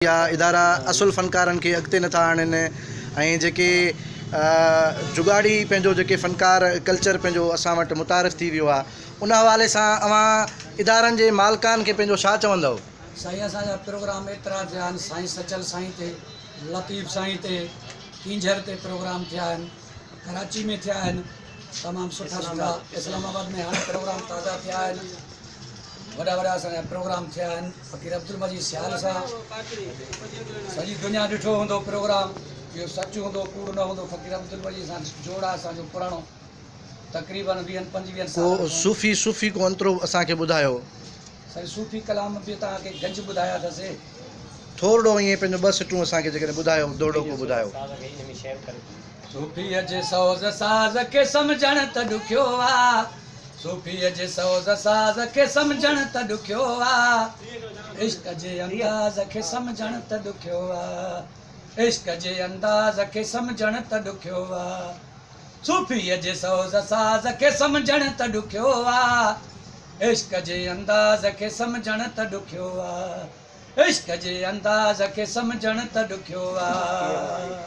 या इदारा असुल फ़नकारनि खे अॻिते नथा आणनि ऐं जेके जुगाड़ी पंहिंजो जेके फ़नकार कल्चर पंहिंजो असां वटि मुतारिफ़ थी वियो आहे उन हवाले सां अवां इदारनि जे मालिकान खे पंहिंजो छा चवंदव? साईं असांजा प्रोग्राम एतिरा थिया आहिनि। साईं सचल साईं ते, लतीफ़ साईं ते, कींझर ते प्रोग्राम थिया आहिनि, कराची में थिया आहिनि, तमामु सुठा सुठा। इस्लामाबाद में हाणे प्रोग्राम ताज़ा थिया आहिनि, वॾा वॾा असांजा प्रोग्राम थिया आहिनि। फ़क़ीर अब्दुल मजीद सियाल सां सॼी दुनिया ॾिठो हूंदो प्रोग्राम, इहो सच हूंदो कूड़ न हूंदो। फ़क़ीर अब्दुल मजीद सां जोड़ आहे असांजो पुराणो, तक़रीबन 20-25 साल। को सूफ़ी को अंतरो असांखे ॿुधायो। साईं सूफ़ी कलाम बि तव्हांखे गंज ॿुधाया अथसि। थोरो ईअं पंहिंजो ॿ सिटूं असांखे जेकॾहिं ॿुधायो, दोड़ो को ॿुधायो। सूफ़ीअ जे सौज़ साज़ खे सम्झण त ॾुखियो आहे, सूफ़ीअ जे सौज़ साज़ खे सम्झण त ॾुखियो आहे, इश्क जे अंदाज़ खे सम्झण त ॾुखियो आहे, इश्क जे अंदाज़ खे सम्झण त ॾुखियो आहे। सूफ़ीअ जे सौज़ साज़ खे सम्झण त ॾुखियो आहे, इश्क जे अंदाज़ खे सम्झण त ॾुखियो आहे, इश्क जे अंदाज़ खे सम्झण त ॾुखियो आहे।